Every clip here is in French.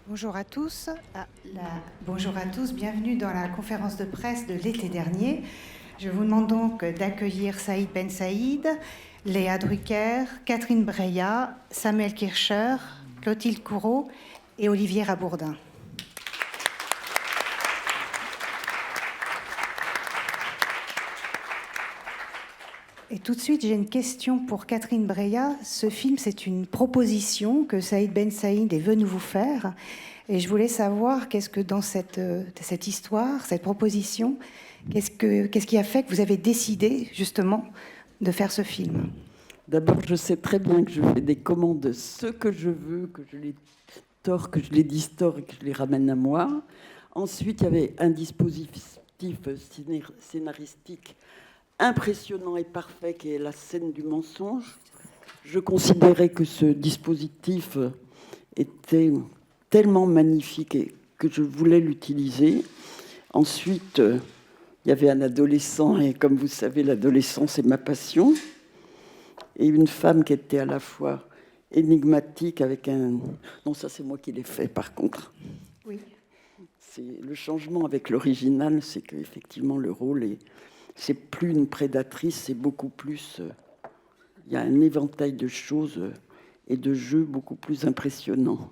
Bonjour à tous. Bonjour à tous, bienvenue dans la conférence de presse de l'été dernier. Je vous demande donc d'accueillir Saïd Ben Saïd, Léa Drucker, Catherine Breillat, Samuel Kircher, Clotilde Courreau et Olivier Rabourdin. Et tout de suite, j'ai une question pour Catherine Breillat. Ce film, c'est une proposition que Saïd Ben Saïd est venu vous faire. Et je voulais savoir, qu'est-ce que dans cette histoire, cette proposition, qu'est-ce qui a fait que vous avez décidé justement de faire ce film? D'abord, je sais très bien que je fais des commandes de ce que je veux, que je les tords, que je les distors et que je les ramène à moi. Ensuite, il y avait un dispositif scénaristique impressionnant et parfait qui est la scène du mensonge. Je considérais que ce dispositif était tellement magnifique et que je voulais l'utiliser. Ensuite, il y avait un adolescent, et comme vous savez, l'adolescence, c'est ma passion. Et une femme qui était à la fois énigmatique avec un... Non, ça c'est moi qui l'ai fait par contre. Oui. C'est le changement avec l'original, c'est qu'effectivement le rôle est... C'est plus une prédatrice, c'est beaucoup plus... Il y a un éventail de choses et de jeux beaucoup plus impressionnants.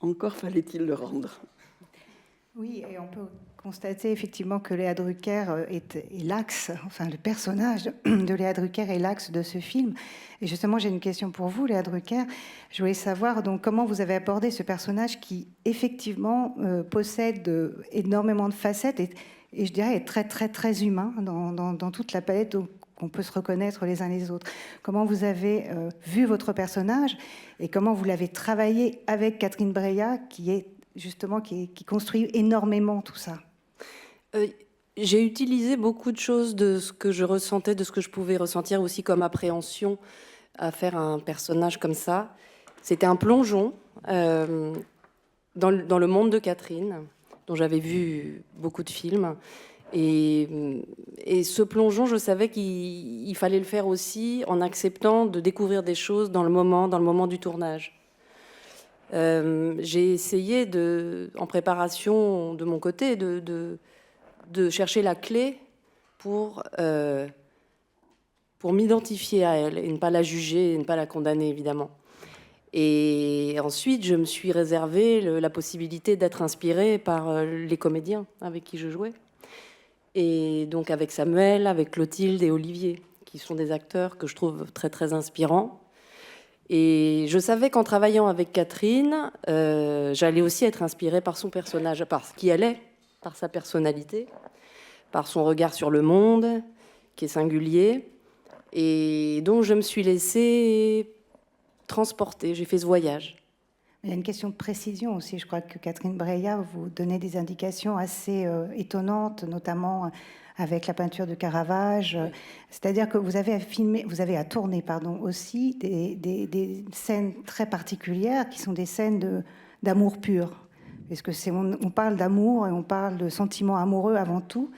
Encore fallait-il le rendre. Oui, et on peut constater effectivement que Léa Drucker est l'axe, enfin le personnage de Léa Drucker est l'axe de ce film. Et justement, j'ai une question pour vous, Léa Drucker. Je voulais savoir donc comment vous avez abordé ce personnage qui effectivement possède énormément de facettes et je dirais est très très très humain dans toute la palette qu'on peut se reconnaître les uns les autres. Comment vous avez vu votre personnage et comment vous l'avez travaillé avec Catherine Breillat qui construit énormément tout ça. J'ai utilisé beaucoup de choses de ce que je ressentais, de ce que je pouvais ressentir aussi comme appréhension à faire un personnage comme ça. C'était un plongeon dans le monde de Catherine, dont j'avais vu beaucoup de films. Et ce plongeon, je savais qu'il fallait le faire aussi en acceptant de découvrir des choses dans le moment du tournage. J'ai essayé, en préparation de mon côté, de chercher la clé pour m'identifier à elle et ne pas la juger et ne pas la condamner, évidemment. Et ensuite, je me suis réservé la possibilité d'être inspirée par les comédiens avec qui je jouais. Et donc avec Samuel, avec Clotilde et Olivier, qui sont des acteurs que je trouve très, très inspirants. Et je savais qu'en travaillant avec Catherine, j'allais aussi être inspirée par son personnage, par ce qui elle est, par sa personnalité, par son regard sur le monde, qui est singulier. Et donc, je me suis laissée transporter, j'ai fait ce voyage. Il y a une question de précision aussi. Je crois que Catherine Breillat vous donnait des indications assez étonnantes, notamment avec la peinture de Caravage. C'est-à-dire que vous avez tourné aussi des scènes très particulières qui sont des scènes d'amour pur. Parce que on parle d'amour et on parle de sentiments amoureux avant tout.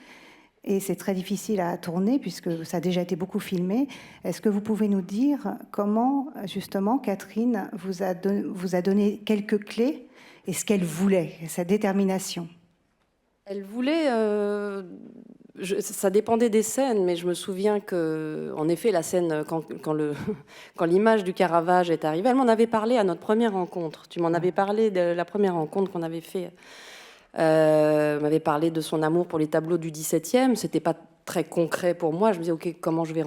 Et c'est très difficile à tourner puisque ça a déjà été beaucoup filmé. Est-ce que vous pouvez nous dire comment, justement, Catherine vous a donné quelques clés et ce qu'elle voulait, sa détermination? Elle voulait... ça dépendait des scènes, mais je me souviens que, en effet, la scène, quand l'image du Caravage est arrivée, elle m'en avait parlé à notre première rencontre. Tu m'en avais parlé de la première rencontre qu'on avait fait. M'avait parlé de son amour pour les tableaux du XVIIe. C'était pas très concret pour moi. Je me disais, ok, comment je vais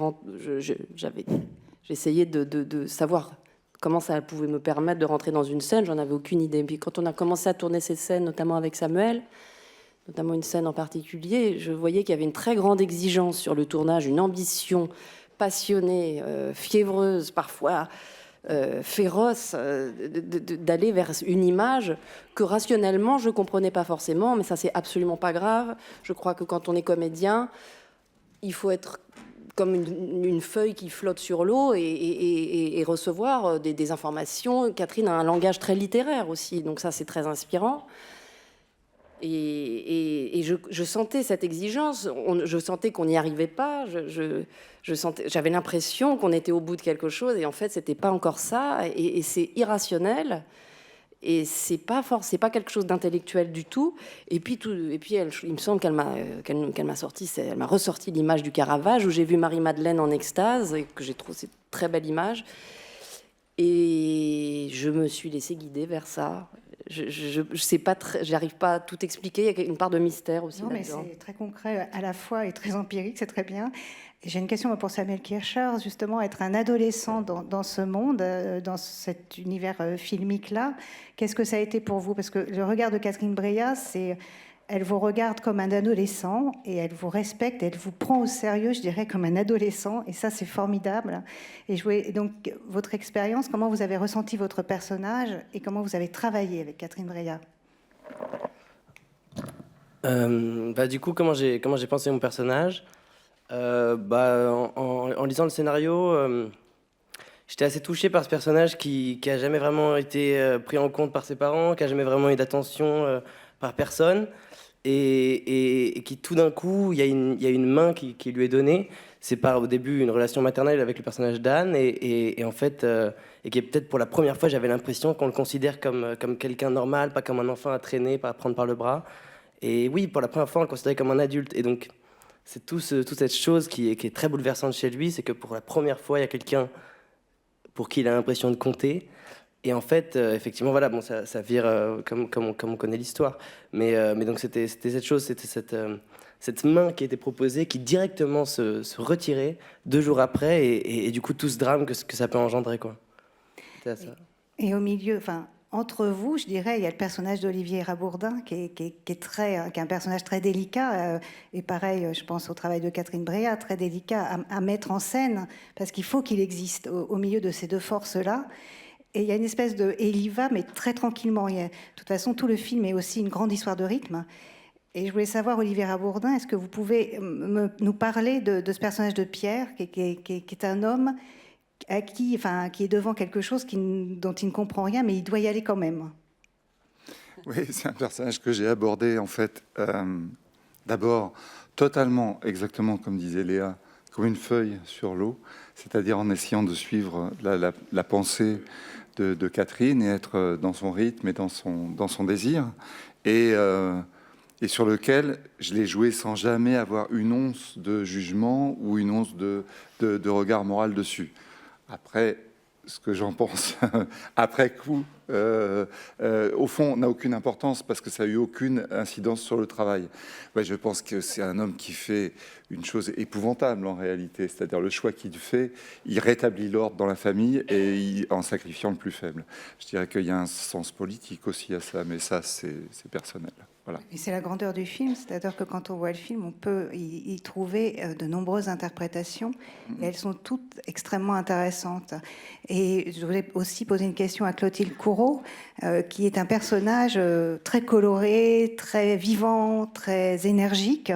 j'essayais de savoir comment ça pouvait me permettre de rentrer dans une scène. J'en avais aucune idée. Puis quand on a commencé à tourner ces scènes, notamment avec Samuel, notamment une scène en particulier, je voyais qu'il y avait une très grande exigence sur le tournage, une ambition passionnée, fiévreuse, parfois féroce, d'aller vers une image que rationnellement je comprenais pas forcément, mais ça c'est absolument pas grave. Je crois que quand on est comédien, il faut être comme une feuille qui flotte sur l'eau et recevoir des informations. Catherine a un langage très littéraire aussi, donc ça c'est très inspirant. Et je sentais cette exigence, je sentais qu'on n'y arrivait pas, j'avais l'impression qu'on était au bout de quelque chose, et en fait, c'était pas encore ça, et c'est irrationnel. Et c'est pas quelque chose d'intellectuel du tout. Et puis il me semble qu'elle m'a ressorti l'image du Caravage, où j'ai vu Marie-Madeleine en extase, et que j'ai trouvé cette très belle image. Et je me suis laissée guider vers ça. Je sais pas, j'arrive pas à tout expliquer. Il y a une part de mystère aussi. Non, mais c'est très concret à la fois et très empirique, c'est très bien. Et j'ai une question pour Samuel Kircher, justement, être un adolescent dans ce monde, dans cet univers filmique-là, qu'est-ce que ça a été pour vous? Parce que le regard de Catherine Breillat, elle vous regarde comme un adolescent et elle vous respecte, elle vous prend au sérieux, je dirais, comme un adolescent. Et ça, c'est formidable. Et donc, votre expérience, comment vous avez ressenti votre personnage et comment vous avez travaillé avec Catherine Breillat? Du coup, comment j'ai pensé mon personnage? En lisant le scénario, j'étais assez touché par ce personnage qui a jamais vraiment été pris en compte par ses parents, qui a jamais vraiment eu d'attention par personne, et qui tout d'un coup, il y a une main qui lui est donnée. C'est au début une relation maternelle avec le personnage d'Anne, et en fait, et qui est peut-être pour la première fois, j'avais l'impression qu'on le considère comme quelqu'un normal, pas comme un enfant à traîner, pas à prendre par le bras. Et oui, pour la première fois, on le considérait comme un adulte. Et donc, c'est toute cette chose qui est très bouleversante chez lui, c'est que pour la première fois, il y a quelqu'un pour qui il a l'impression de compter. Et en fait, effectivement, voilà, bon, ça vire comme on connaît l'histoire. Mais donc, c'était cette chose, c'était cette main qui était proposée, qui directement se retirait 2 jours après, et du coup, tout ce drame que ça peut engendrer, quoi. C'était ça. Et au milieu, entre vous, je dirais, il y a le personnage d'Olivier Rabourdin qui est un personnage très délicat, et pareil, je pense au travail de Catherine Breillat, très délicat à mettre en scène, parce qu'il faut qu'il existe au milieu de ces deux forces-là. Et il y a une espèce et il y va, mais très tranquillement. De toute façon, tout le film est aussi une grande histoire de rythme. Et je voulais savoir, Olivier Rabourdin, est-ce que vous pouvez nous parler de ce personnage de Pierre, qui est un homme qui est devant quelque chose dont il ne comprend rien, mais il doit y aller quand même. Oui, c'est un personnage que j'ai abordé, en fait, d'abord, totalement, exactement comme disait Léa, comme une feuille sur l'eau, c'est-à-dire en essayant de suivre la pensée de Catherine et être dans son rythme et dans son désir, et sur lequel je l'ai joué sans jamais avoir une once de jugement ou une once de regard moral dessus. Après, ce que j'en pense après coup, au fond, n'a aucune importance parce que ça n'a eu aucune incidence sur le travail. Ouais, je pense que c'est un homme qui fait une chose épouvantable en réalité, c'est-à-dire le choix qu'il fait, il rétablit l'ordre dans la famille en sacrifiant le plus faible. Je dirais qu'il y a un sens politique aussi à ça, mais ça, c'est personnel. Voilà. Et c'est la grandeur du film, c'est-à-dire que quand on voit le film, on peut y trouver de nombreuses interprétations, et elles sont toutes extrêmement intéressantes. Et je voulais aussi poser une question à Clotilde Courreau, qui est un personnage très coloré, très vivant, très énergique,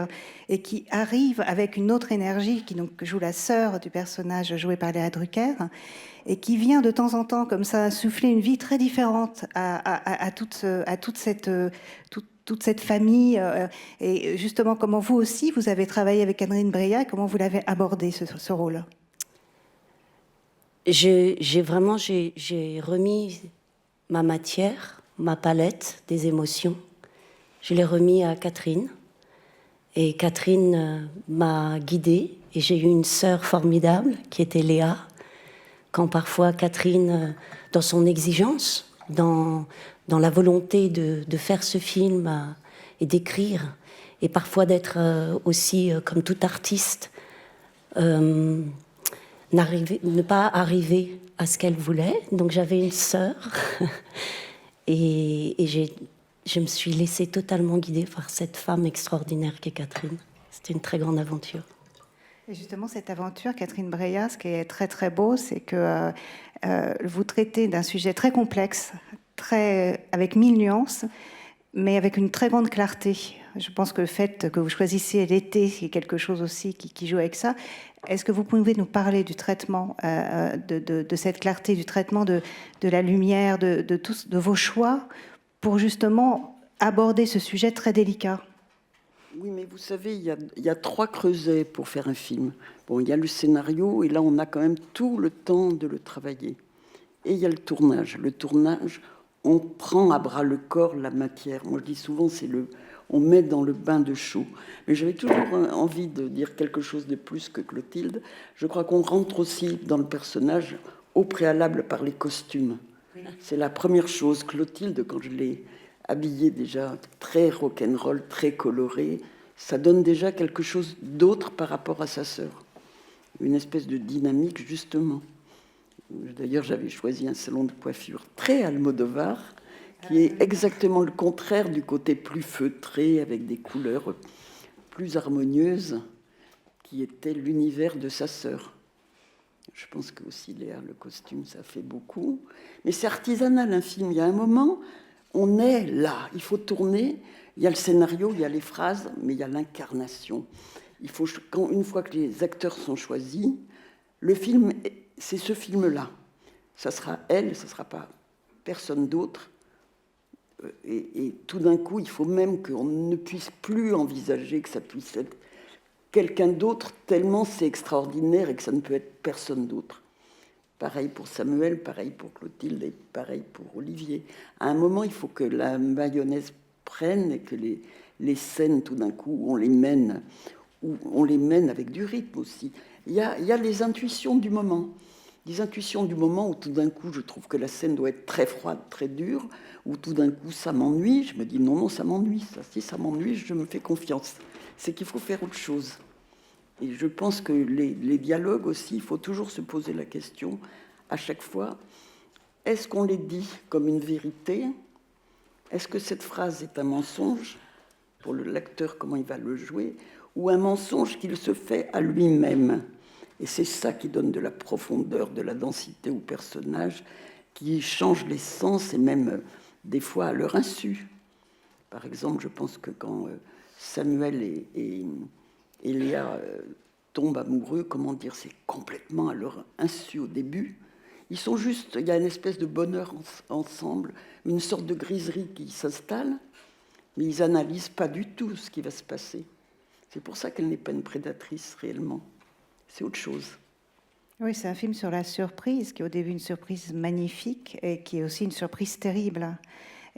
et qui arrive avec une autre énergie, qui donc joue la sœur du personnage joué par Léa Drucker, et qui vient de temps en temps comme ça souffler une vie très différente à toute cette famille. Et justement, comment vous aussi, vous avez travaillé avec Catherine Breillat, comment vous l'avez abordé ce rôle? J'ai remis ma matière, ma palette des émotions. Je l'ai remis à Catherine. Et Catherine m'a guidée. Et j'ai eu une sœur formidable qui était Léa. Quand parfois Catherine, dans son exigence, dans la volonté de faire ce film et d'écrire, et parfois d'être aussi, comme tout artiste, ne pas arriver à ce qu'elle voulait. Donc j'avais une sœur et je me suis laissée totalement guider par cette femme extraordinaire qu'est Catherine. C'était une très grande aventure. Et justement, cette aventure, Catherine Breillat, ce qui est très très beau, c'est que vous traitez d'un sujet très complexe, avec 1000 nuances, mais avec une très grande clarté. Je pense que le fait que vous choisissiez l'été, c'est quelque chose aussi qui joue avec ça. Est-ce que vous pouvez nous parler du traitement, de cette clarté, du traitement de la lumière, de vos choix, pour justement aborder ce sujet très délicat? Oui, mais vous savez, il y a 3 creusets pour faire un film. Bon, il y a le scénario, et là, on a quand même tout le temps de le travailler. Et il y a le tournage. Le tournage, on prend à bras le corps la matière. Moi, je dis souvent, on met dans le bain de chaud. Mais j'avais toujours envie de dire quelque chose de plus que Clotilde. Je crois qu'on rentre aussi dans le personnage au préalable par les costumes. Oui. C'est la première chose. Clotilde, quand je l'ai habillée déjà très rock'n'roll, très colorée, ça donne déjà quelque chose d'autre par rapport à sa sœur. Une espèce de dynamique, justement. D'ailleurs, j'avais choisi un salon de coiffure très Almodovar, qui est exactement le contraire du côté plus feutré, avec des couleurs plus harmonieuses, qui était l'univers de sa sœur. Je pense que aussi, Léa, le costume, ça fait beaucoup. Mais c'est artisanal, un film. Il y a un moment, on est là, il faut tourner. Il y a le scénario, il y a les phrases, mais il y a l'incarnation. Une fois que les acteurs sont choisis, le film, c'est ce film-là. Ça sera elle, ça ne sera pas personne d'autre. Et tout d'un coup, il faut même qu'on ne puisse plus envisager que ça puisse être quelqu'un d'autre, tellement c'est extraordinaire et que ça ne peut être personne d'autre. Pareil pour Samuel, pareil pour Clotilde et pareil pour Olivier. À un moment, il faut que la mayonnaise prenne et que les scènes, tout d'un coup, on les mène avec du rythme aussi. Il y a les intuitions du moment. Des intuitions du moment où tout d'un coup, je trouve que la scène doit être très froide, très dure, où tout d'un coup, ça m'ennuie. Je me dis non, ça m'ennuie. Si ça m'ennuie, je me fais confiance. C'est qu'il faut faire autre chose. Et je pense que les dialogues aussi, il faut toujours se poser la question à chaque fois, est-ce qu'on les dit comme une vérité? Est-ce que cette phrase est un mensonge pour le lecteur, comment il va le jouer, ou un mensonge qu'il se fait à lui-même? Et c'est ça qui donne de la profondeur, de la densité aux personnages, qui changent les sens et même des fois à leur insu. Par exemple, je pense que quand Samuel et Léa tombent amoureux, comment dire, c'est complètement à leur insu au début. Ils sont juste, il y a une espèce de bonheur ensemble, une sorte de griserie qui s'installe, mais ils n'analysent pas du tout ce qui va se passer. C'est pour ça qu'elle n'est pas une prédatrice réellement. C'est autre chose. Oui, c'est un film sur la surprise, qui est au début une surprise magnifique et qui est aussi une surprise terrible.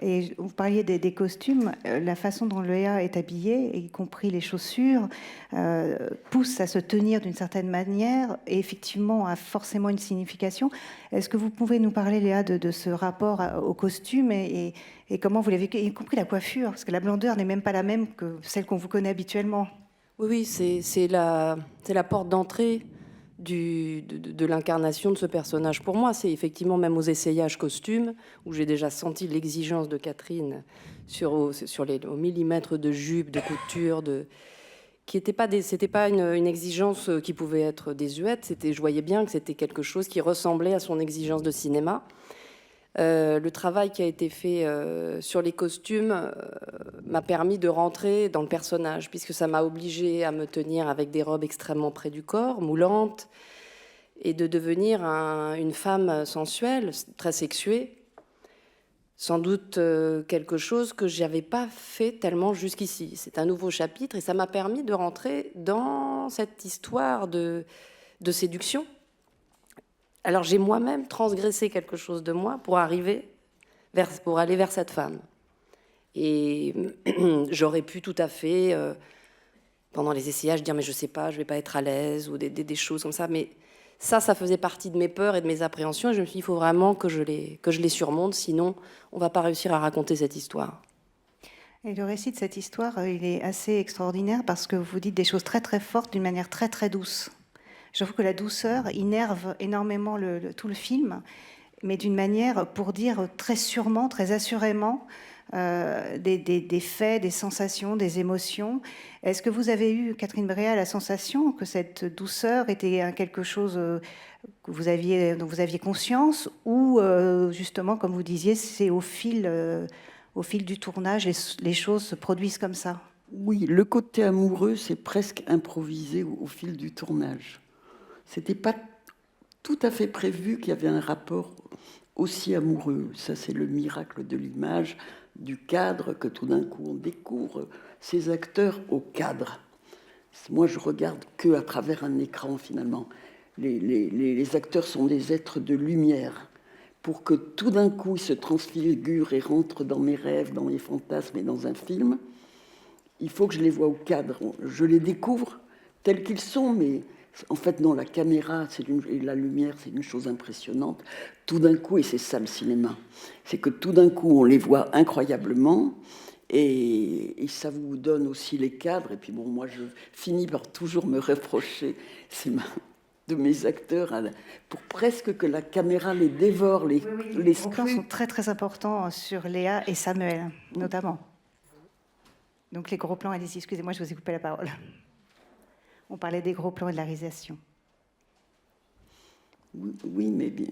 Et vous parliez des costumes, la façon dont Léa est habillée, y compris les chaussures, pousse à se tenir d'une certaine manière et effectivement a forcément une signification. Est-ce que vous pouvez nous parler, Léa, de ce rapport au costume et comment vous l'avez vécu, y compris la coiffure, parce que la blondeur n'est même pas la même que celle qu'on vous connaît habituellement. Oui, c'est la porte d'entrée de l'incarnation de ce personnage. Pour moi, c'est effectivement même aux essayages costumes, où j'ai déjà senti l'exigence de Catherine au millimètre de jupe, de couture, c'était pas une exigence qui pouvait être désuète. Je voyais bien que c'était quelque chose qui ressemblait à son exigence de cinéma. Le travail qui a été fait sur les costumes m'a permis de rentrer dans le personnage, puisque ça m'a obligée à me tenir avec des robes extrêmement près du corps, moulantes, et de devenir une femme sensuelle, très sexuée. Sans doute quelque chose que je n'avais pas fait tellement jusqu'ici. C'est un nouveau chapitre et ça m'a permis de rentrer dans cette histoire de séduction. Alors j'ai moi-même transgressé quelque chose de moi pour aller vers cette femme. Et j'aurais pu tout à fait, pendant les essayages, dire mais je sais pas, je vais pas être à l'aise ou des choses comme ça. Mais ça faisait partie de mes peurs et de mes appréhensions. Et je me suis dit, il faut vraiment que je les surmonte, sinon on va pas réussir à raconter cette histoire. Et le récit de cette histoire, il est assez extraordinaire parce que vous dites des choses très très fortes d'une manière très très douce. Je trouve que la douceur innerve énormément tout le film, mais d'une manière pour dire très sûrement, très assurément des faits, des sensations, des émotions. Est-ce que vous avez eu, Catherine Breillat, la sensation que cette douceur était quelque chose dont vous aviez conscience, ou justement, comme vous disiez, c'est au fil du tournage, les choses se produisent comme ça? Oui, le côté amoureux, c'est presque improvisé au fil du tournage. C'était pas tout à fait prévu qu'il y avait un rapport aussi amoureux. Ça, c'est le miracle de l'image, du cadre, que tout d'un coup on découvre ces acteurs au cadre. Moi, je regarde que à travers un écran, finalement. Les acteurs sont des êtres de lumière, pour que tout d'un coup, il se transfigure et rentre dans mes rêves, dans mes fantasmes et dans un film, il faut que je les voie au cadre. Je les découvre tels qu'ils sont, mais en fait, non, la caméra et la lumière, c'est une chose impressionnante. Tout d'un coup, et c'est ça le cinéma, c'est que tout d'un coup, on les voit incroyablement, et ça vous donne aussi les cadres. Et puis bon, moi, je finis par toujours me reprocher de mes acteurs pour presque que la caméra les dévore, les Les gros plans scrute. sont très très importants sur Léa et Samuel, notamment. Donc les gros plans, allez-y, excusez-moi, je vous ai coupé la parole. On parlait des gros plans et de la réalisation. Oui, mais bien.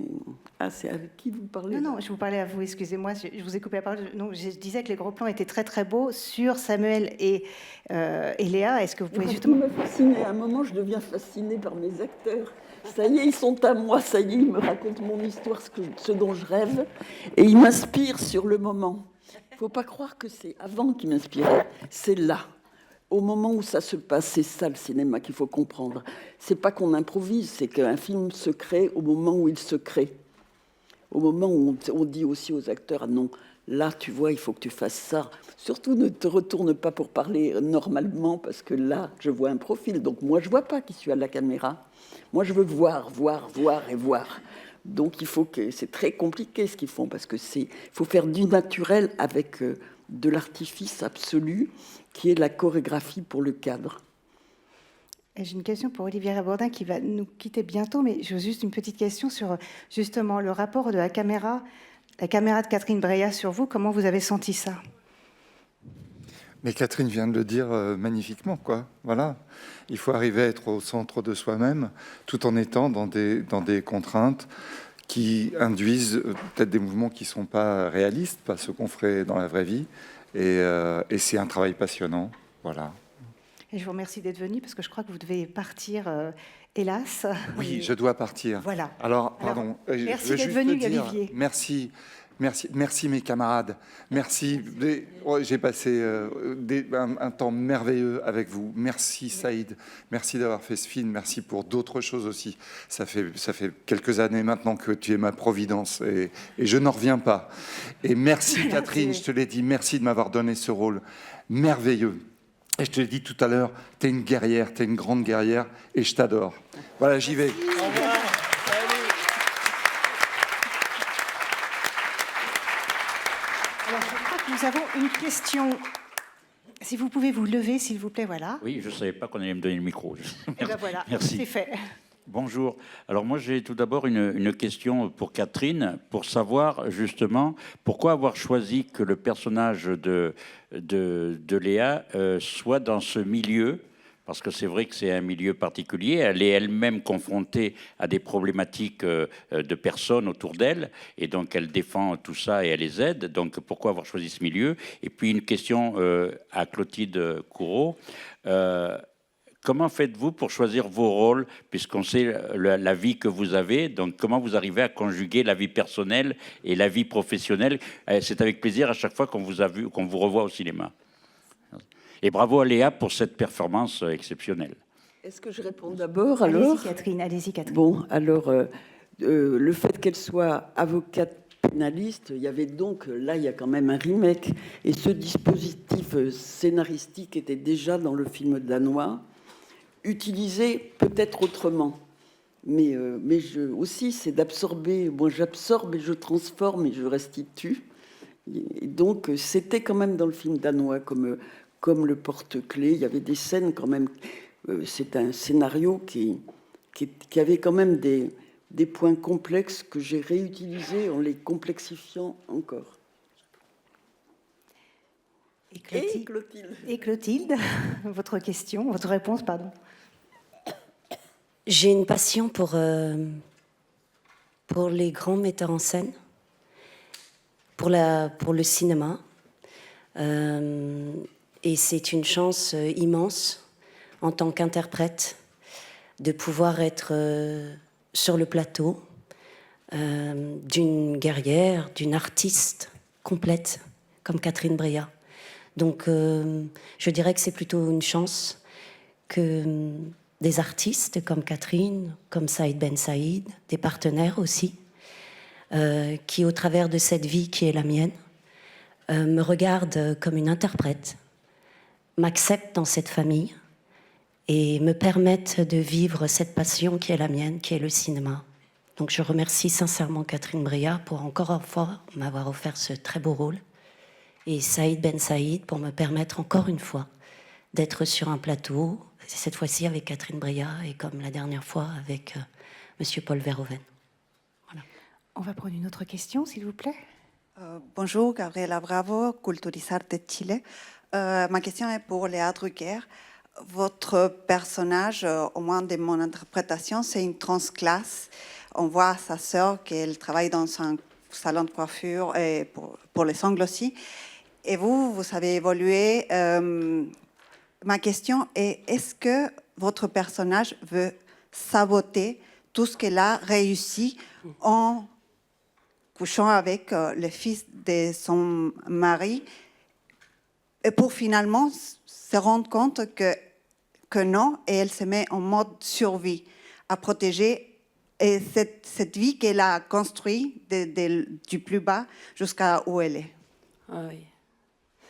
Ah, c'est avec qui vous parlez? Non, je vous parlais à vous, excusez-moi, je vous ai coupé la parole. Non, je disais que les gros plans étaient très très beaux sur Samuel et Léa. Est-ce que vous pouvez justement... me fasciner. À un moment, je deviens fascinée par mes acteurs. Ça y est, ils sont à moi. Ça y est, ils me racontent mon histoire, ce dont je rêve. Et ils m'inspirent sur le moment. Il ne faut pas croire que c'est avant qu'ils m'inspiraient. C'est là. Au moment où ça se passe, c'est ça le cinéma qu'il faut comprendre. C'est pas qu'on improvise, c'est qu'un film se crée au moment où il se crée. Au moment où on dit aussi aux acteurs, ah non, là, tu vois, il faut que tu fasses ça. Surtout, ne te retourne pas pour parler normalement, parce que là, je vois un profil. Donc moi, je vois pas qui suis à la caméra. Moi, je veux voir, voir, voir et voir. Donc il faut que... C'est très compliqué ce qu'ils font, parce que il faut faire du naturel avec de l'artifice absolu, qui est la chorégraphie pour le cadre. J'ai une question pour Olivier Rabordin qui va nous quitter bientôt, mais j'ai juste une petite question sur justement le rapport de la caméra de Catherine Breillat sur vous. Comment vous avez senti ça? Mais Catherine vient de le dire magnifiquement, quoi. Voilà. Il faut arriver à être au centre de soi-même, tout en étant dans des contraintes qui induisent peut-être des mouvements qui ne sont pas réalistes, pas ceux qu'on ferait dans la vraie vie. Et c'est un travail passionnant. Voilà. Et je vous remercie d'être venu parce que je crois que vous devez partir, hélas. Oui, je dois partir. Voilà. Alors, pardon. Merci je veux d'être juste venu, te dire Olivier. Merci mes camarades. Merci. J'ai passé un temps merveilleux avec vous. Merci Saïd. Merci d'avoir fait ce film. Merci pour d'autres choses aussi. Ça fait quelques années maintenant que tu es ma providence et je n'en reviens pas. Et merci Catherine, je te l'ai dit. Merci de m'avoir donné ce rôle merveilleux. Et je te l'ai dit tout à l'heure, tu es une guerrière, tu es une grande guerrière et je t'adore. Voilà, j'y vais. Au revoir. Alors, je crois que nous avons une question. Si vous pouvez vous lever, s'il vous plaît, voilà. Oui, je ne savais pas qu'on allait me donner le micro. Et ben voilà, Merci. c'est fait. Bonjour. Alors moi, j'ai tout d'abord une question pour Catherine, pour savoir justement pourquoi avoir choisi que le personnage de Léa soit dans ce milieu, parce que c'est vrai que c'est un milieu particulier. Elle est elle-même confrontée à des problématiques de personnes autour d'elle, et donc elle défend tout ça et elle les aide. Donc pourquoi avoir choisi ce milieu? Et puis une question à Clotilde Courreau. Comment faites-vous pour choisir vos rôles, puisqu'on sait la vie que vous avez? Donc, comment vous arrivez à conjuguer la vie personnelle et la vie professionnelle? C'est avec plaisir à chaque fois qu'on vous a vu, qu'on vous revoit au cinéma. Et bravo à Léa pour cette performance exceptionnelle. Est-ce que je réponds d'abord alors? Allez-y, Catherine. Bon, alors, le fait qu'elle soit avocate pénaliste, il y avait donc, là, il y a quand même un remake. Et ce dispositif scénaristique était déjà dans le film danois, utilisé peut-être autrement. Mais aussi, c'est d'absorber. Moi, j'absorbe et je transforme et je restitue. Et donc, c'était quand même dans le film danois comme le porte-clés. Il y avait des scènes quand même. C'est un scénario qui avait quand même des points complexes que j'ai réutilisés en les complexifiant encore. Et Clotilde, votre réponse, pardon. J'ai une passion pour les grands metteurs en scène, pour le cinéma. Et c'est une chance immense en tant qu'interprète de pouvoir être sur le plateau d'une guerrière, d'une artiste complète comme Catherine Breillat. Donc je dirais que c'est plutôt une chance que des artistes comme Catherine, comme Saïd Ben Saïd, des partenaires aussi, qui, au travers de cette vie qui est la mienne, me regarde comme une interprète, m'accepte dans cette famille et me permette de vivre cette passion qui est la mienne, qui est le cinéma. Donc je remercie sincèrement Catherine Breillat pour encore une fois m'avoir offert ce très beau rôle, et Saïd Ben Saïd pour me permettre encore une fois d'être sur un plateau, cette fois-ci avec Catherine Breillat et comme la dernière fois avec Monsieur Paul Verhoeven. Voilà. On va prendre une autre question, s'il vous plaît. Bonjour, Gabriela Bravo, Culturizar de Chile. Ma question est pour Léa Drucker. Votre personnage, au moins de mon interprétation, c'est une transclasse. On voit sa sœur qu'elle travaille dans un salon de coiffure et pour les ongles aussi. Et vous avez évolué. Ma question est, est-ce que votre personnage veut saboter tout ce qu'elle a réussi en couchant avec le fils de son mari, et pour finalement se rendre compte que non, et elle se met en mode survie, à protéger et cette vie qu'elle a construite du plus bas jusqu'à où elle est. Ah oui.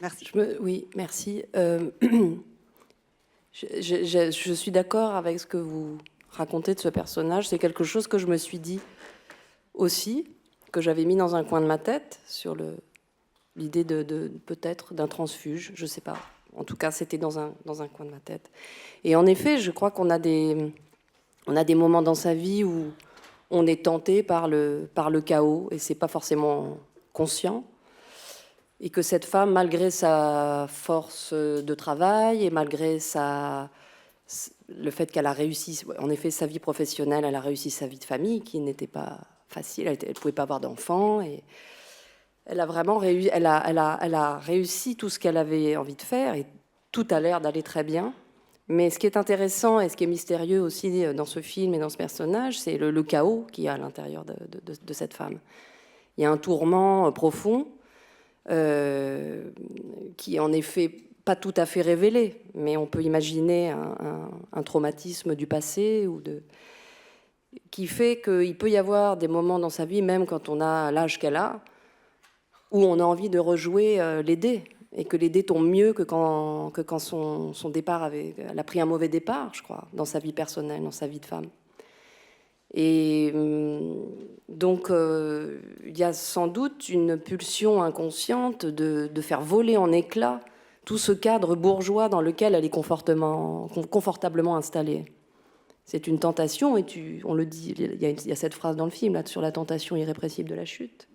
Merci. Oui, merci. Je suis d'accord avec ce que vous racontez de ce personnage. C'est quelque chose que je me suis dit aussi, que j'avais mis dans un coin de ma tête, sur l'idée de peut-être d'un transfuge, je ne sais pas. En tout cas, c'était dans un coin de ma tête. Et en effet, je crois qu'on a des moments dans sa vie où on est tenté par le chaos, et c'est pas forcément conscient. Et que cette femme, malgré sa force de travail et malgré le fait qu'elle a réussi, en effet, sa vie professionnelle, elle a réussi sa vie de famille, qui n'était pas facile. Elle ne pouvait pas avoir d'enfants. Et elle a vraiment réussi, elle a réussi tout ce qu'elle avait envie de faire, et tout a l'air d'aller très bien. Mais ce qui est intéressant et ce qui est mystérieux aussi dans ce film et dans ce personnage, c'est le chaos qu'il y a à l'intérieur de cette femme. Il y a un tourment profond qui est en effet pas tout à fait révélé, mais on peut imaginer un traumatisme du passé qui fait qu'il peut y avoir des moments dans sa vie, même quand on a l'âge qu'elle a, où on a envie de rejouer les dés, et que les dés tombent mieux que quand son départ elle a pris un mauvais départ, je crois, dans sa vie personnelle, dans sa vie de femme. Et donc, il y a sans doute une pulsion inconsciente de faire voler en éclats tout ce cadre bourgeois dans lequel elle est confortablement installée. C'est une tentation, et on le dit, il y a cette phrase dans le film, là, sur la tentation irrépressible de la chute.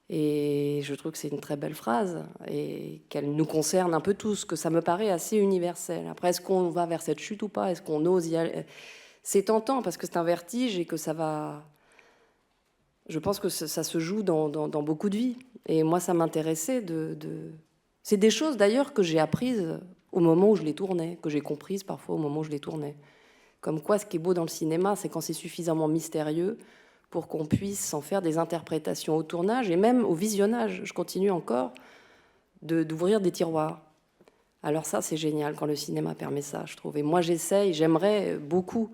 Et je trouve que c'est une très belle phrase, et qu'elle nous concerne un peu tous, que ça me paraît assez universel. Après, est-ce qu'on va vers cette chute ou pas? Est-ce qu'on ose y aller? C'est tentant, parce que c'est un vertige, et que ça va... Je pense que ça se joue dans beaucoup de vies. Et moi, ça m'intéressait C'est des choses, d'ailleurs, que j'ai apprises au moment où je les tournais, que j'ai comprises parfois au moment où je les tournais. Comme quoi, ce qui est beau dans le cinéma, c'est quand c'est suffisamment mystérieux pour qu'on puisse s'en faire des interprétations au tournage et même au visionnage. Je continue encore d'ouvrir des tiroirs. Alors ça, c'est génial quand le cinéma permet ça, je trouve. Et moi, j'aimerais beaucoup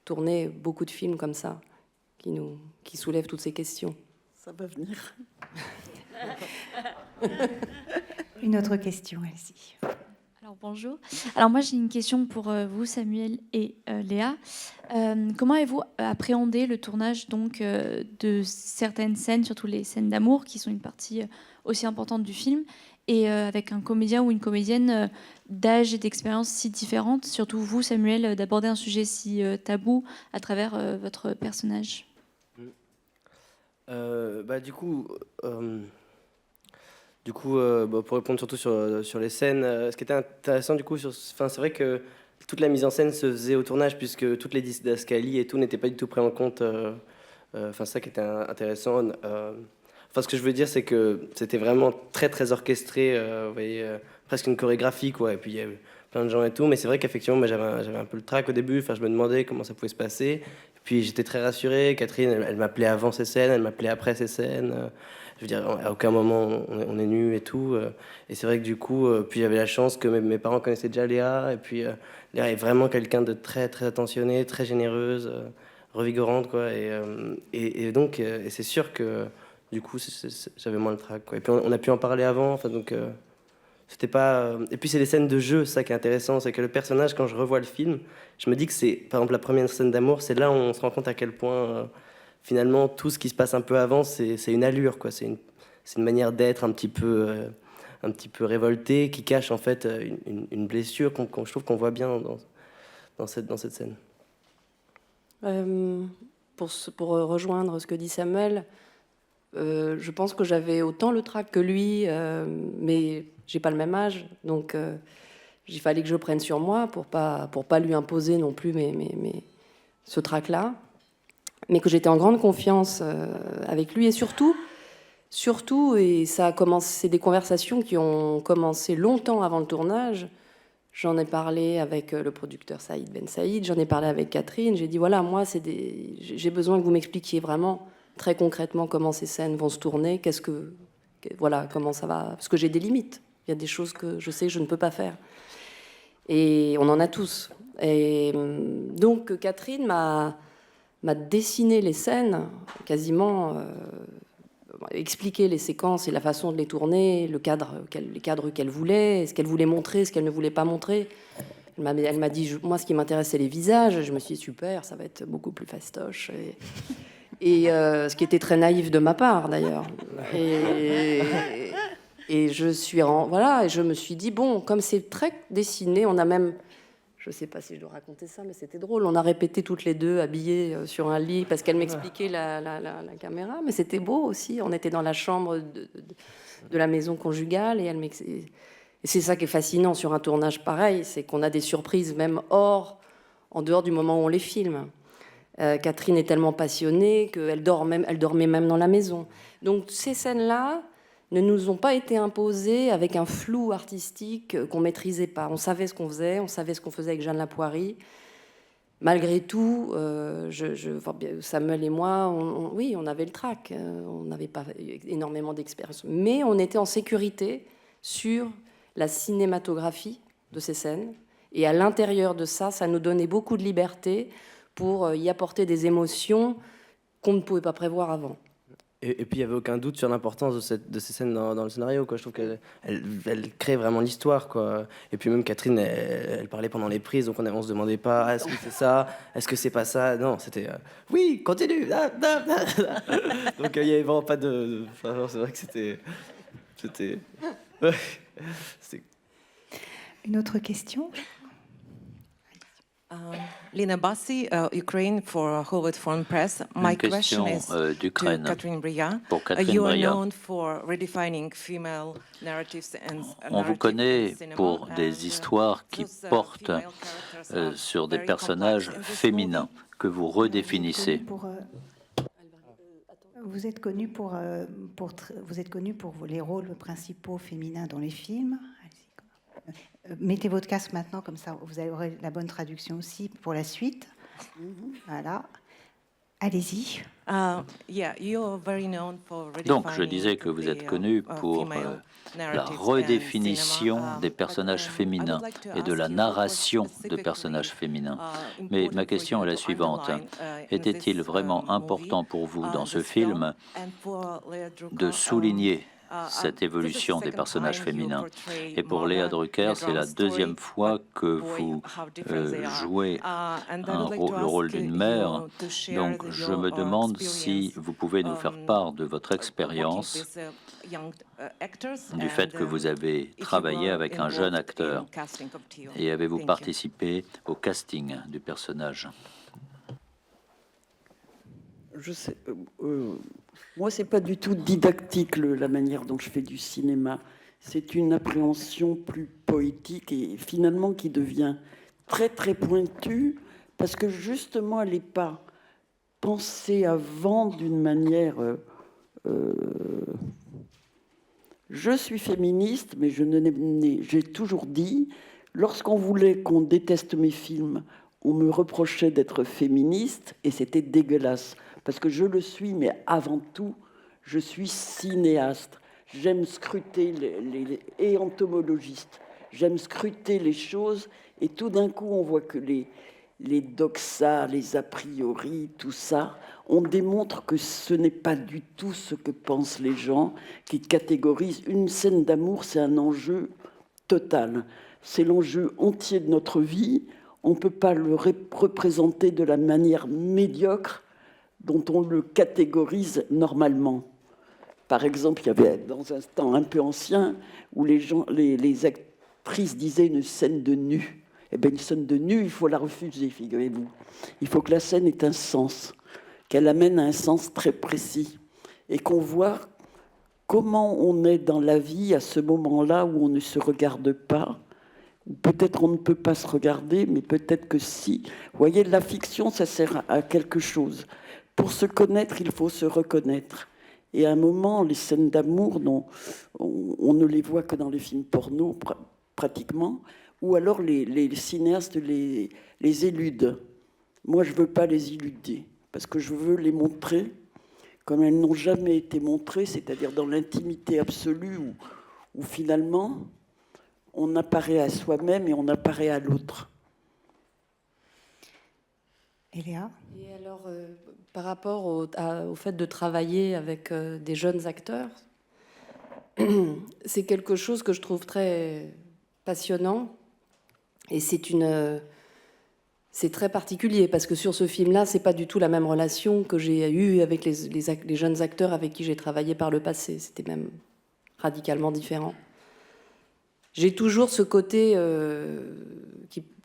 tourner beaucoup de films comme ça, qui soulèvent toutes ces questions. Ça va venir. Une autre question, allez-y. Alors bonjour. Alors moi j'ai une question pour vous Samuel et Léa. Comment avez-vous appréhendé le tournage donc de certaines scènes, surtout les scènes d'amour qui sont une partie aussi importante du film, et avec un comédien ou une comédienne d'âge et d'expérience si différentes, surtout vous Samuel, d'aborder un sujet si tabou à travers votre personnage? Du coup, pour répondre surtout sur les scènes, ce qui était intéressant, du coup, c'est vrai que toute la mise en scène se faisait au tournage, puisque toutes les didascalies et tout n'étaient pas du tout pris en compte. C'est ça qui était intéressant. Ce que je veux dire, c'est que c'était vraiment très, très orchestré. Vous voyez, presque une chorégraphie, quoi. Et puis, il y avait plein de gens et tout. Mais c'est vrai qu'effectivement, moi, j'avais un peu le trac au début. Je me demandais comment ça pouvait se passer. Et puis, j'étais très rassuré. Catherine, elle m'appelait avant ces scènes, elle m'appelait après ces scènes. Je veux dire, à aucun moment on est nus et tout. Et c'est vrai que du coup, puis j'avais la chance que mes parents connaissaient déjà Léa. Et puis Léa est vraiment quelqu'un de très, très attentionné, très généreuse. revigorante, quoi. Et donc, c'est sûr que du coup, j'avais moins le trac, quoi. Et puis on a pu en parler avant, enfin, donc c'était pas. Et puis c'est les scènes de jeu, ça qui est intéressant, c'est que le personnage, quand je revois le film, je me dis que c'est, par exemple, la première scène d'amour, c'est là où on se rend compte à quel point finalement tout ce qui se passe un peu avant, c'est une allure, quoi. C'est une manière d'être un petit peu révoltée, qui cache en fait une blessure je trouve qu'on voit bien dans cette scène. Pour rejoindre ce que dit Samuel, je pense que j'avais autant le trac que lui, mais j'ai pas le même âge, donc il fallait que je prenne sur moi pour pas lui imposer non plus ce trac-là, mais que j'étais en grande confiance avec lui, et surtout, et ça a commencé, c'est des conversations qui ont commencé longtemps avant le tournage. J'en ai parlé avec le producteur Saïd Ben Saïd, j'en ai parlé avec Catherine, j'ai dit voilà, moi j'ai besoin que vous m'expliquiez vraiment très concrètement comment ces scènes vont se tourner, voilà, comment ça va, parce que j'ai des limites, il y a des choses que je sais que je ne peux pas faire. Et on en a tous. Et donc Catherine m'a dessiné les scènes, quasiment expliqué les séquences et la façon de les tourner, les cadres qu'elle voulait, ce qu'elle voulait montrer, ce qu'elle ne voulait pas montrer. Elle m'a dit, moi ce qui m'intéresse c'est les visages. Je me suis dit super, ça va être beaucoup plus fastoche. Et ce qui était très naïf de ma part d'ailleurs. Et je me suis dit bon, comme c'est très dessiné, on a même, je sais pas si je dois raconter ça, mais c'était drôle. On a répété toutes les deux habillées sur un lit parce qu'elle m'expliquait la caméra, mais c'était beau aussi. On était dans la chambre de la maison conjugale et et c'est ça qui est fascinant sur un tournage pareil, c'est qu'on a des surprises même en dehors du moment où on les filme. Catherine est tellement passionnée qu'elle dormait même dans la maison. Donc ces scènes-là ne nous ont pas été imposées avec un flou artistique qu'on maîtrisait pas. On savait ce qu'on faisait, avec Jeanne Lapoirie. Malgré tout, Samuel et moi, on avait le trac. On n'avait pas énormément d'expérience, mais on était en sécurité sur la cinématographie de ces scènes. Et à l'intérieur de ça, ça nous donnait beaucoup de liberté pour y apporter des émotions qu'on ne pouvait pas prévoir avant. Et puis il n'y avait aucun doute sur l'importance de ces scènes dans le scénario, quoi. Je trouve qu'elle crée vraiment l'histoire, quoi. Et puis même Catherine, elle parlait pendant les prises, donc on se demandait pas est-ce que c'est ça, est-ce que c'est pas ça. Non, c'était oui, continue. Donc il n'y avait vraiment pas de. Enfin, c'est vrai que c'était. Une autre question? Lina Bassi, Ukraine for Howard Foreign Press. My question is to Catherine Breillat. You are known for redefining female narratives and on vous connaît pour des histoires qui portent sur des personnages féminins que vous redéfinissez. Vous êtes connu pour les rôles principaux féminins dans les films. Mettez votre casque maintenant, comme ça vous aurez la bonne traduction aussi pour la suite. Voilà. Allez-y. Donc, je disais que vous êtes connu pour la redéfinition des personnages féminins et de la narration de personnages féminins. Mais ma question est la suivante. Était-il vraiment important pour vous dans ce film de souligner cette évolution des personnages féminins? Et pour Léa Drucker, c'est la deuxième fois que vous jouez le rôle d'une mère. Donc je me demande si vous pouvez nous faire part de votre expérience, du fait que vous avez travaillé avec un jeune acteur. Et avez-vous participé au casting du personnage? Je sais... moi, c'est pas du tout didactique la manière dont je fais du cinéma. C'est une appréhension plus poétique et finalement qui devient très très pointue parce que justement, elle n'est pas pensée avant d'une manière. Je suis féministe, mais j'ai toujours dit, lorsqu'on voulait qu'on déteste mes films, on me reprochait d'être féministe et c'était dégueulasse. Parce que je le suis, mais avant tout, je suis cinéaste. J'aime scruter et entomologiste. J'aime scruter les choses et tout d'un coup, on voit que il les doxas, les a priori, tout ça, on démontre que ce n'est pas du tout ce que pensent les gens qui catégorisent. Une scène d'amour, c'est un enjeu total. C'est l'enjeu entier de notre vie. On ne peut pas le représenter de la manière médiocre dont on le catégorise normalement. Par exemple, il y avait dans un temps un peu ancien où les actrices disaient une scène de nu. Eh bien, une scène de nu, il faut la refuser, figurez-vous. Il faut que la scène ait un sens, qu'elle amène à un sens très précis, et qu'on voit comment on est dans la vie à ce moment-là où on ne se regarde pas. Peut-être on ne peut pas se regarder, mais peut-être que si. Vous voyez, la fiction, ça sert à quelque chose. Pour se connaître, il faut se reconnaître. Et à un moment, les scènes d'amour, on ne les voit que dans les films porno, pratiquement, ou alors les cinéastes les éludent. Moi, je ne veux pas les éluder, parce que je veux les montrer comme elles n'ont jamais été montrées, c'est-à-dire dans l'intimité absolue, où finalement, on apparaît à soi-même et on apparaît à l'autre. Et Léa ? Et alors, par rapport au fait de travailler avec des jeunes acteurs, c'est quelque chose que je trouve très passionnant. Et c'est très particulier, parce que sur ce film-là, c'est pas du tout la même relation que j'ai eue avec les jeunes acteurs avec qui j'ai travaillé par le passé. C'était même radicalement différent. J'ai toujours ce côté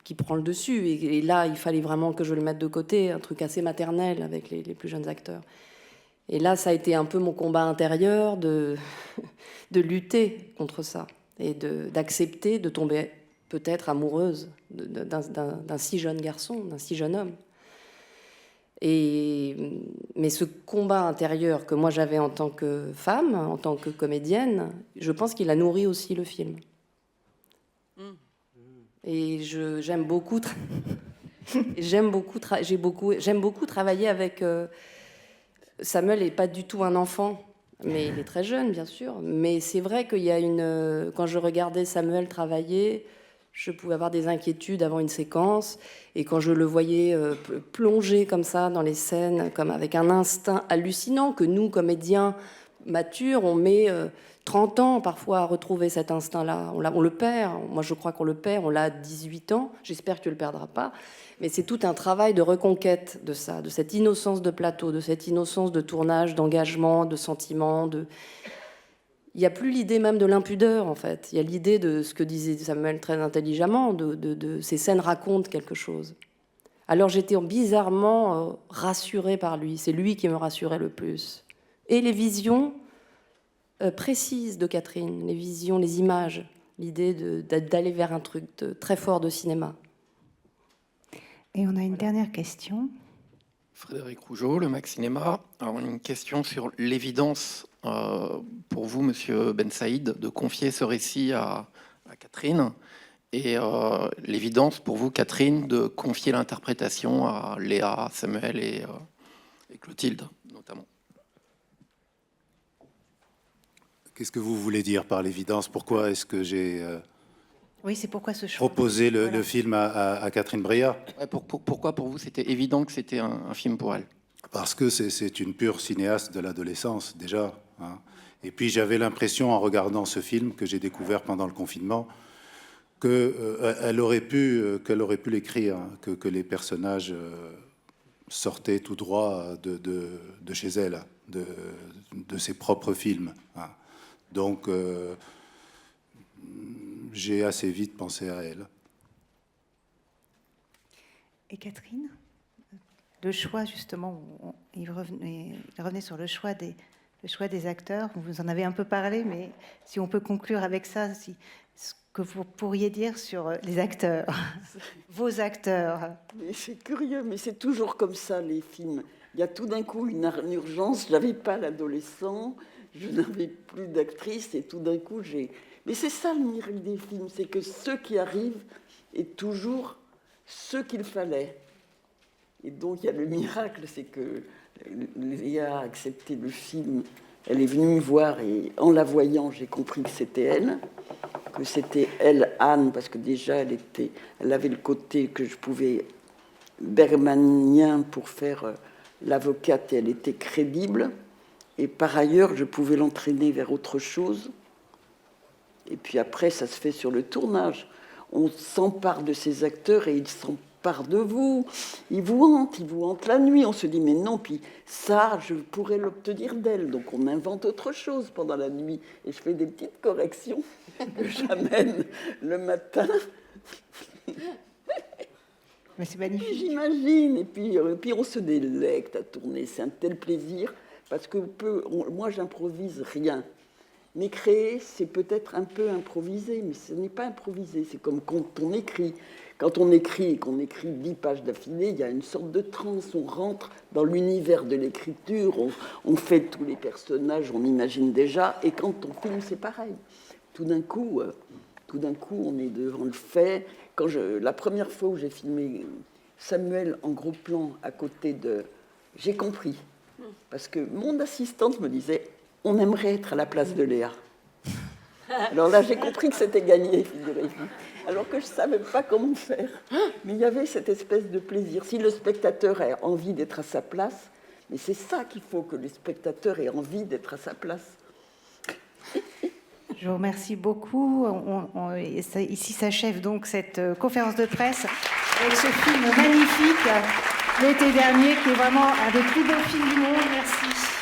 qui prend le dessus. Et là, il fallait vraiment que je le mette de côté, un truc assez maternel avec les plus jeunes acteurs. Et là, ça a été un peu mon combat intérieur de lutter contre ça et d'accepter de tomber peut-être amoureuse d'un si jeune garçon, d'un si jeune homme. Mais ce combat intérieur que moi j'avais en tant que femme, en tant que comédienne, je pense qu'il a nourri aussi le film. Et j'aime beaucoup travailler avec... Samuel n'est pas du tout un enfant, mais il est très jeune, bien sûr. Mais c'est vrai qu'il y a quand je regardais Samuel travailler, je pouvais avoir des inquiétudes avant une séquence. Et quand je le voyais plonger comme ça dans les scènes, comme avec un instinct hallucinant que nous, comédiens matures, on met 30 ans parfois à retrouver cet instinct-là. On le perd. Moi, je crois qu'on le perd. On l'a à 18 ans. J'espère que tu ne le perdras pas. Mais c'est tout un travail de reconquête de ça, de cette innocence de plateau, de cette innocence de tournage, d'engagement, de sentiment. Il n'y a plus l'idée même de l'impudeur, en fait. Il y a l'idée de ce que disait Samuel très intelligemment, de ces scènes racontent quelque chose. Alors j'étais bizarrement rassurée par lui. C'est lui qui me rassurait le plus. Et les visions précises de Catherine, les visions, les images, l'idée d'aller vers un truc très fort de cinéma. Et on a une dernière question. Frédéric Rougeau, le Mac Cinéma. Alors, une question sur l'évidence pour vous, Monsieur Ben Saïd, de confier ce récit à Catherine, et l'évidence pour vous, Catherine, de confier l'interprétation à Léa, Samuel et Clotilde, notamment. Qu'est-ce que vous voulez dire par l'évidence? Pourquoi est-ce que j'ai oui, c'est pourquoi ce choix. Proposer le film à Catherine Breillat. Ouais, pourquoi pour vous c'était évident que c'était un film pour elle? Parce que c'est une pure cinéaste de l'adolescence déjà. Hein. Et puis j'avais l'impression en regardant ce film que j'ai découvert pendant le confinement qu'elle aurait pu l'écrire, hein, que les personnages sortaient tout droit de chez elle, de ses propres films. Hein. Donc j'ai assez vite pensé à elle. Et Catherine, le choix, justement, il revenait sur le choix des acteurs. Vous en avez un peu parlé, mais si on peut conclure avec ça, ce que vous pourriez dire sur les acteurs, vos acteurs. Mais c'est curieux, mais c'est toujours comme ça, les films. Il y a tout d'un coup une urgence. Je n'avais pas l'adolescent, je n'avais plus d'actrice, et tout d'un coup, j'ai... Mais c'est ça le miracle des films, c'est que ce qui arrive est toujours ce qu'il fallait. Et donc il y a le miracle, c'est que Léa a accepté le film, elle est venue me voir et en la voyant, j'ai compris que c'était elle, Anne, parce que déjà elle avait le côté que je pouvais bergmanien pour faire l'avocate, et elle était crédible. Et par ailleurs, je pouvais l'entraîner vers autre chose. Et puis après, ça se fait sur le tournage. On s'empare de ces acteurs et ils s'emparent de vous. Ils vous hantent la nuit. On se dit, mais non, puis ça, je pourrais l'obtenir d'elle. Donc on invente autre chose pendant la nuit. Et je fais des petites corrections que j'amène le matin. Mais c'est magnifique. J'imagine. Et puis on se délecte à tourner. C'est un tel plaisir. Parce que moi, j'improvise rien. Mais créer, c'est peut-être un peu improvisé, mais ce n'est pas improvisé. C'est comme quand on écrit. Quand on écrit et qu'on écrit 10 pages d'affilée, il y a une sorte de transe. On rentre dans l'univers de l'écriture, on fait tous les personnages, on imagine déjà. Et quand on filme, c'est pareil. Tout d'un coup, on est devant le fait. La première fois où j'ai filmé Samuel en gros plan à côté de... J'ai compris. Parce que mon assistante me disait, on aimerait être à la place de Léa. Alors là, j'ai compris que c'était gagné, figurez-vous. Alors que je ne savais pas comment faire. Mais il y avait cette espèce de plaisir. Si le spectateur a envie d'être à sa place, mais c'est ça qu'il faut, que le spectateur ait envie d'être à sa place. Je vous remercie beaucoup. Ici s'achève donc cette conférence de presse avec ce film magnifique l'été dernier, qui est vraiment un des plus beaux films du monde. Merci.